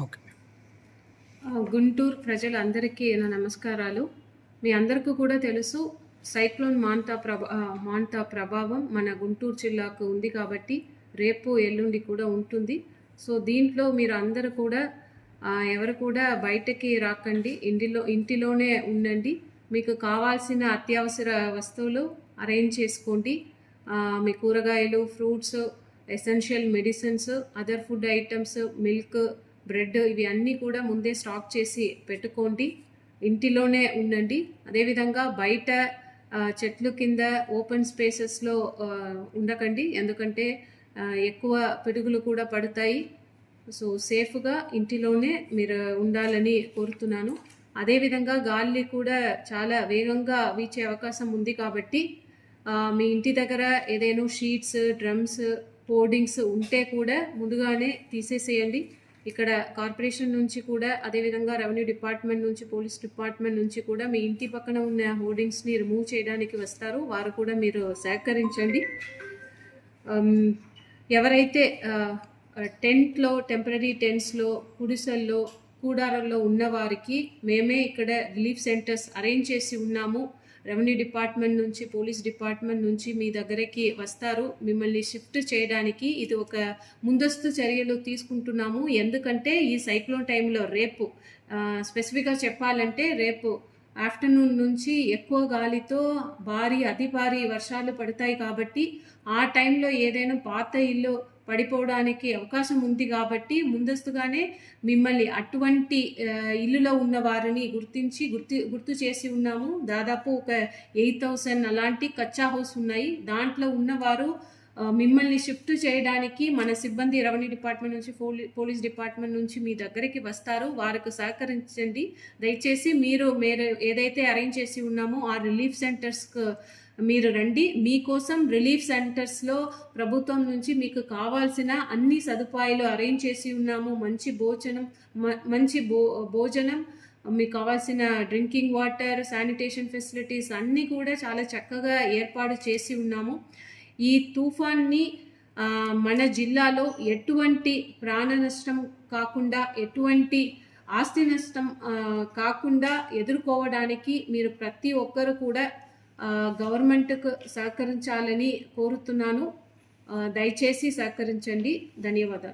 Okay. Guntur ప్రజలందరికీ నా నమస్కారాలు. మీ అందరికీ కూడా తెలుసు సైక్లోన్ మాంతా ప్రభావం మన గుంటూరు జిల్లాకు ఉంది కాబట్టి రేపు ఎల్లుండి కూడా ఉంటుంది. సో దీంట్లో మీరు అందరూ కూడా ఎవరు కూడా బయటకి రాకండి, ఇంటిలోనే ఉండండి. మీకు కావాల్సిన అత్యవసర వస్తువులు అరేంజ్ చేసుకోండి. మీ కూరగాయలు, fruits, essential medicines, other food items, milk, bread ఇవి అన్నీ కూడా ముందే స్టాక్ చేసి పెట్టుకోండి. ఇంటిలోనే ఉండండి. అదేవిధంగా బయట చెట్లు కింద ఓపెన్ స్పేసెస్లో ఉండకండి, ఎందుకంటే ఎక్కువ పిడుగులు కూడా పడతాయి. సో సేఫ్గా ఇంటిలోనే మీరు ఉండాలని కోరుతున్నాను. అదేవిధంగా గాలి కూడా చాలా వేగంగా వీచే అవకాశం ఉంది కాబట్టి మీ ఇంటి దగ్గర ఏదైనా షీట్స్, డ్రమ్స్, హోర్డింగ్స్ ఉంటే కూడా ముందుగానే తీసేసేయండి. ఇక్కడ కార్పొరేషన్ నుంచి కూడా, అదేవిధంగా రెవెన్యూ డిపార్ట్మెంట్ నుంచి, పోలీస్ డిపార్ట్మెంట్ నుంచి కూడా మీ ఇంటి పక్కన ఉన్న హోర్డింగ్స్ని రిమూవ్ చేయడానికి వస్తారు. వారు కూడా మీరు సహకరించండి. ఎవరైతే టెంట్లో, టెంపరీ టెంట్స్లో, గుడిసెల్లో, కూడారాల్లో ఉన్న వారికి మేమే ఇక్కడ రిలీఫ్ సెంటర్స్ అరేంజ్ చేసి ఉన్నాము. రెవెన్యూ డిపార్ట్మెంట్ నుంచి, పోలీస్ డిపార్ట్మెంట్ నుంచి మీ దగ్గరికి వస్తారు మిమ్మల్ని షిఫ్ట్ చేయడానికి. ఇది ఒక ముందస్తు చర్యలు తీసుకుంటున్నాము, ఎందుకంటే ఈ సైక్లోన్ టైంలో రేపు స్పెసిఫిక్గా చెప్పాలంటే రేపు ఆఫ్టర్నూన్ నుంచి ఎక్కువ గాలితో అతి భారీ వర్షాలు పడతాయి కాబట్టి ఆ టైంలో ఏదైనా పాత ఇల్లు పడిపోవడానికి అవకాశం ఉంది కాబట్టి ముందస్తుగానే మిమ్మల్ని అటువంటి ఇల్లులో ఉన్న వారిని గుర్తు చేసి ఉన్నాము. దాదాపు ఒక 8,000 అలాంటి కచ్చా హౌస్ ఉన్నాయి. దాంట్లో ఉన్నవారు మిమ్మల్ని షిఫ్ట్ చేయడానికి మన సిబ్బంది రెవెన్యూ డిపార్ట్మెంట్ నుంచి, పోలీస్ డిపార్ట్మెంట్ నుంచి మీ దగ్గరికి వస్తారు. వారికి సహకరించండి. దయచేసి మీరు ఏదైతే అరేంజ్ చేసి ఉన్నామో ఆ రిలీఫ్ సెంటర్స్కు మీరు రండి. మీకోసం రిలీఫ్ సెంటర్స్లో ప్రభుత్వం నుంచి మీకు కావాల్సిన అన్ని సదుపాయాలు అరేంజ్ చేసి ఉన్నాము. మంచి భోజనం, మీకు కావాల్సిన డ్రింకింగ్ వాటర్, శానిటేషన్ ఫెసిలిటీస్ అన్నీ కూడా చాలా చక్కగా ఏర్పాటు చేసి ఉన్నాము. ఈ తుఫాన్ని మన జిల్లాలో ఎటువంటి ప్రాణ నష్టం కాకుండా, ఎటువంటి ఆస్తి నష్టం కాకుండా ఎదుర్కోవడానికి మీరు ప్రతి ఒక్కరు కూడా గవర్నమెంట్కు సహకరించాలని కోరుతున్నాను. దయచేసి సహకరించండి. ధన్యవాదాలు.